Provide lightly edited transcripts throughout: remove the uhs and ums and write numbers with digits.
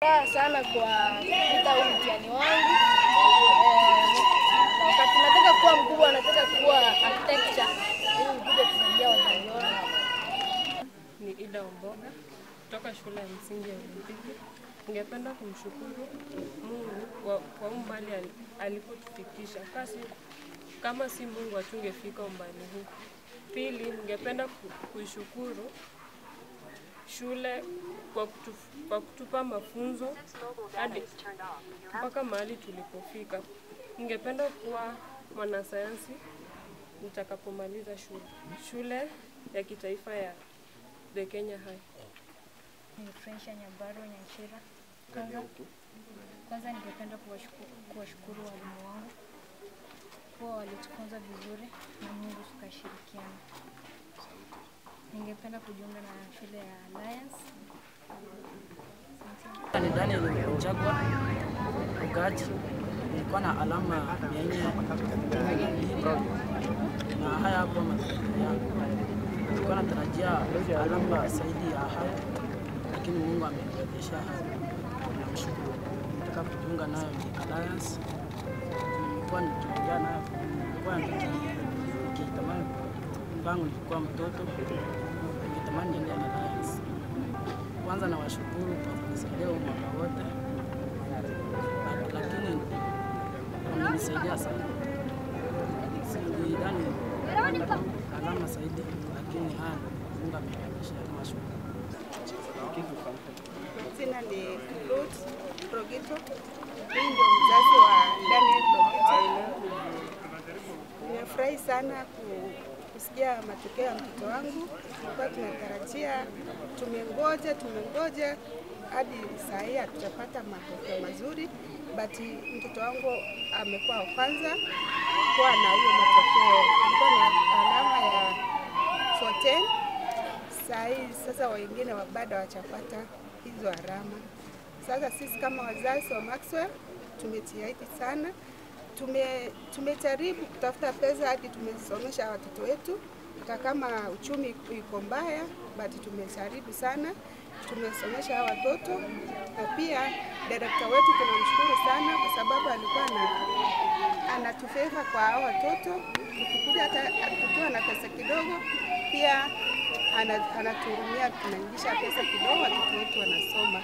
Sana kwa kupita huu mtihani wangu. Wakati nataka kuwa mkubwa, nataka kuwa architecture ili nikuje kusaidia wazazi wangu. Ni Ida Omboga kutoka shule ya msingi ya Olimpiki. Ningependa kumshukuru Mungu kwa umbali alipotufikisha. Kama si Mungu hatungefika umbali huu. Pili, ningependa kuishukuru shule kwa kutupa mafunzo hadi mpaka mahali tulipofika. Ningependa kuwa mwanasayansi nitakapomaliza shule ya kitaifa ya The Kenya High. Ni French Nyabaro Nyanchira. Kwanza ningependa kuwashukuru walimu wangu kwa walitufunza vizuri na Mungu tukashirikiana. Ningependa kujiunga na shule ya Alliance. Ni Daniel Chagwa Ugaji. Nilikuwa na alama 400 na haya hapo matokeo yangu. Nilikuwa natarajia alama zaidi ya haya, lakini Mungu ameniwezesha. Namshukuru. Nataka kujiunga nayo ni Alliance. Nilikuwa nikiongea nayo kwa nikitamani bangu nilikuwa mtoto nikitamani niende Alliance. Kwanza na washukuru kwa kunisaidia mwaka wote, lakini wamenisaidia sana. Sidhani alama zaidi, lakini haya Mungu ameniwezesha. Nawashukuru. Jina ni Ruth Rogito. Mimi ndio mzazi wa Daniel Rogito. Nimefurahi sana kusikia matokeo ya mtoto wangu. Tulikuwa tunatarajia, tumengoja hadi saa hii hatujapata matokeo mazuri, but mtoto wangu amekuwa wa kwanza kuwa na hiyo matokeo. Alikuwa na alama ya 14. Saa hii sasa wengine bado hawajapata hizo alama. Sasa sisi kama wazazi wa Maxwell tumejitahidi sana. Tumejaribu kutafuta pesa hadi tumesomesha watoto wetu, hata kama uchumi iko mbaya, but tumejaribu sana, tumesomesha watoto. Na pia director wetu tunamshukuru sana kwa sababu alikuwa anatufeva kwa hao watoto. Tukikuja hata tukiwa na pesa kidogo, pia anaturumia, tunaingisha pesa kidogo, watoto wetu wanasoma.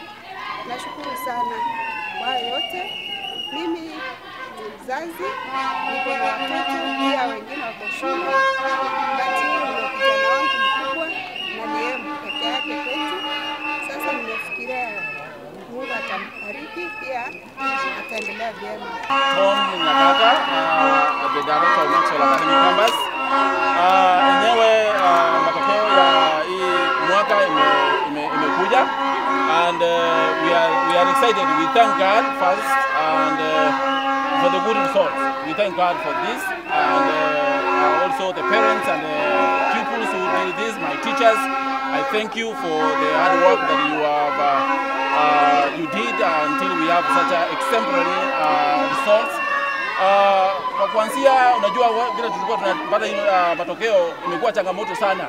Nashukuru sana kwa yote. Mimi mzazi, niko na watoto pia wengine wako shule. Bati ndio kijana wangu mkubwa na ni yeye peke yake kwetu. Sasa nimefikiria Mungu atambariki, pia ataendelea vyema. Tom Nakaka, the director of Maxwell Academy Campus. Enyewe matokeo ya hii mwaka imekuja, and we are excited. We thank God first and for the good results. We thank God for this, and also the parents and the pupils who did this, my teachers. I thank you for the hard work that you did until we have such a exemplary results. Kwa kuanzia, unajua vile tulikuwa tunapata matokeo imekuwa changamoto sana.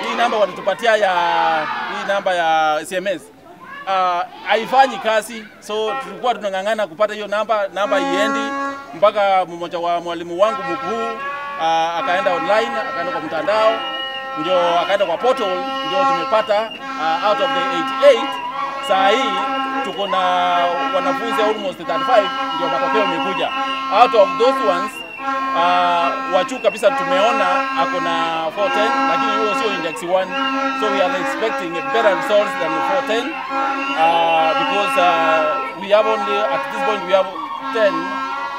Hii namba walitupatia hii namba ya SMS haifanyi kazi, so tulikuwa tunang'ang'ana kupata hiyo namba iendi, mpaka mmoja wa mwalimu wangu mkuu akaenda online, akaenda kwa mtandao, ndio akaenda kwa portal, ndio tumepata out of the 88. Saa hii tuko na wanafunzi almost 35, ndio matokeo yamekuja. Out of those ones wachu kabisa tumeona ako na 410, lakini hiyo sio index 1, so we are expecting better results than 410 because we have only at this point we have 10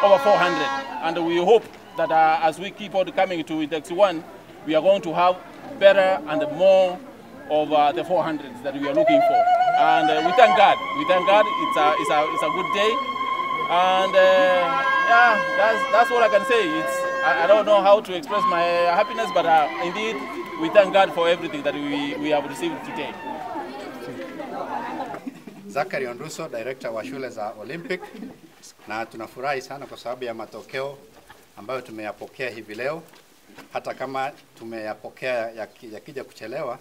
over 400, and we hope that as we keep on coming to index 1, we are going to have better and more of the 400s that we are looking for. And we thank God. It's a good day, and yeah, that's what I can say. I don't know how to express my happiness, but indeed we thank God for everything that we have received today. Zachary Onduso, director wa shule za Olympic, na tunafurahi sana kwa sababu ya matokeo ambayo tumeyapokea hivi leo. Hata kama tumeyapokea yakija kuchelewa,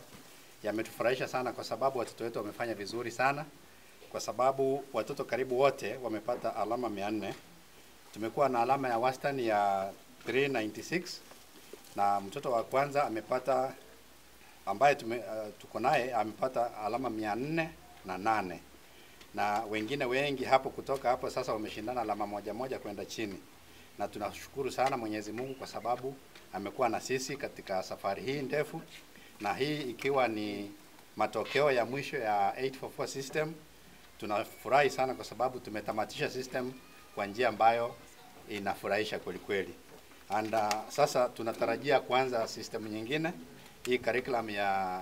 yametufurahisha sana kwa sababu watoto wetu wamefanya vizuri sana, kwa sababu watoto karibu wote wamepata alama 400. Tumekuwa na alama ya wastani ya 396 na mtoto wa kwanza amepata ambaye tuko naye amepata alama 408 na wengine wengi hapo kutoka hapo sasa wameshindana alama moja kwenda chini, na tunashukuru sana Mwenyezi Mungu kwa sababu amekuwa na sisi katika safari hii ndefu, na hii ikiwa ni matokeo ya mwisho ya 844 system. Tunafurahi sana kwa sababu tumetamatisha system kwa njia ambayo inafurahisha kweli kweli. And sasa tunatarajia kuanza system nyingine, hii curriculum ya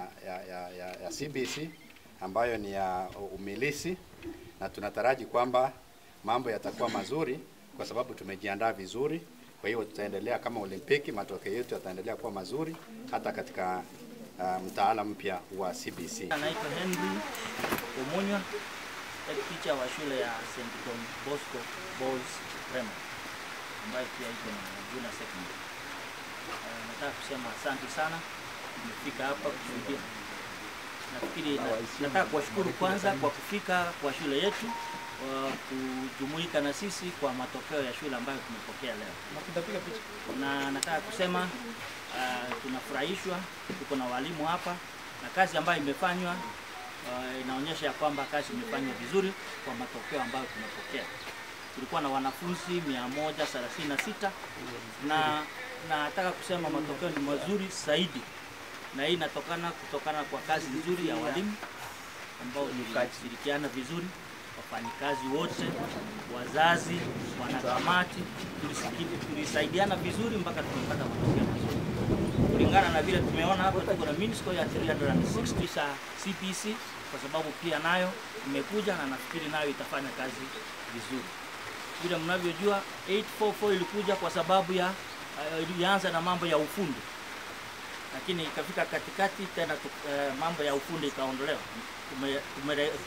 CBC ambayo ni ya umilisi, na tunataraji kwamba mambo yatakuwa mazuri kwa sababu tumejiandaa vizuri. Kwa hiyo tutaendelea kama Olimpiki, matokeo yetu yataendelea kuwa mazuri hata katika mtaala mpya wa CBC. Anaitwa Henry Omunywa, teacher wa shule ya St. Don Bosco Boys Primary ambayo pia iko na junior secondary. Nataka kusema asante sana nimefika hapa kushuhudia. Nafikiri nataka kuwashukuru kwanza kwa kufika kwa shule yetu, kujumuika na sisi kwa matokeo ya shule ambayo tumepokea leo. Na nataka kusema tunafurahishwa, tuko na walimu hapa na kazi ambayo imefanywa inaonyesha ya kwamba kazi imefanywa vizuri kwa matokeo ambayo tumepokea. Tulikuwa na wanafunzi 136 na nataka kusema matokeo ni mazuri zaidi, na hii kutokana kwa kazi nzuri ya walimu ambao tulishirikiana vizuri, wafanyikazi wote, wazazi, wanakamati, tulisaidiana vizuri mpaka tumepata matokeo mazuri. Kulingana na vile tumeona hapa, tuko na mean score ya 360 za CPC kwa sababu pia nayo imekuja, na nafikiri nayo itafanya kazi vizuri. Vile mnavyojua 844 ilikuja kwa sababu ya ilianza na mambo ya ufundi, lakini ikafika katikati tena mambo ya ufundi ikaondolewa.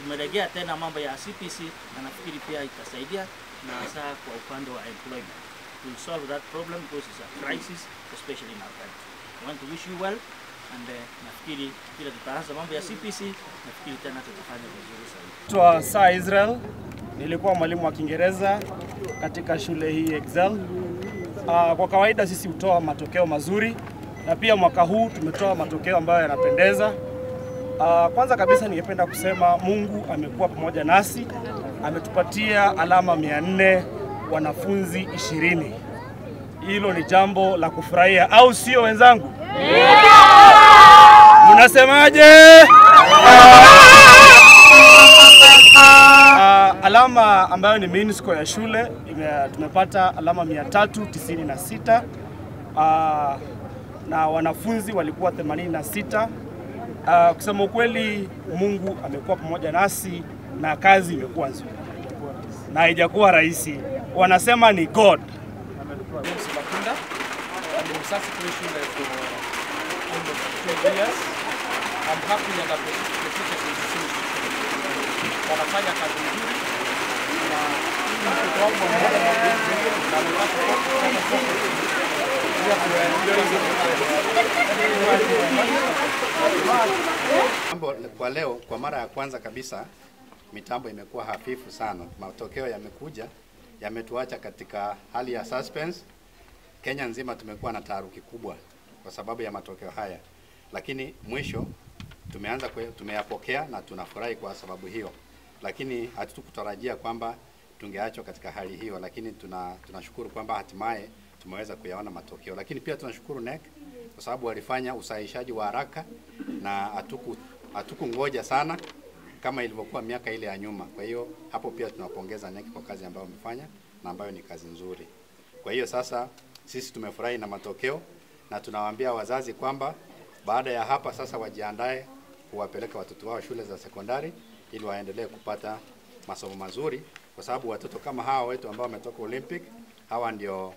Tumeregea tena mambo ya CPC, na nafikiri pia itasaidia na hasa kwa upande wa employment. We'll solve that problem because it's a crisis, especially in our country. I want to wish you well, and nafikiri kila tutaanza mambo ya CPC, nafikiri tena tutafanya vizuri zaidi. Kwa Saa Israel, nilikuwa mwalimu wa Kiingereza katika shule hii Excel. Kwa kawaida sisi hutoa matokeo mazuri, na pia mwaka huu tumetoa matokeo ambayo yanapendeza. Kwanza kabisa ningependa kusema Mungu amekuwa pamoja nasi, ametupatia alama 400, wanafunzi 20. Hilo ni jambo la kufurahia, au sio wenzangu? Mnasemaje? Alama ambayo ni mean score ya shule tumepata alama 396, na wanafunzi walikuwa 86. Kusema ukweli Mungu amekuwa pamoja nasi na kazi imekuwa nzuri na haijakuwa rahisi. Wanasema ni God. I'm happy and appreciative wanafanya kazi nzuri kwa leo. Kwa mara ya kwanza kabisa mitambo imekuwa hafifu sana. Matokeo yamekuja yametuacha katika hali ya suspense. Kenya nzima tumekuwa na taharuki kubwa kwa sababu ya matokeo haya, lakini mwisho tumeyapokea na tunafurahi kwa sababu hiyo, lakini hatukutarajia kwamba tungeachwa katika hali hiyo, lakini tunashukuru kwamba hatimaye tumeweza kuyaona matokeo. Lakini pia tunashukuru NEC kwa sababu walifanya usahihishaji wa haraka na hatukungoja sana kama ilivyokuwa miaka ile ya nyuma. Kwa hiyo hapo pia tunawapongeza NEC kwa kazi ambayo wamefanya na ambayo ni kazi nzuri. Kwa hiyo sasa sisi tumefurahi na matokeo, na tunawaambia wazazi kwamba baada ya hapa sasa wajiandae kuwapeleka watoto wao shule za sekondari ili waendelee kupata masomo mazuri, kwa sababu watoto kama hawa wetu ambao wametoka Olympic, hawa ndio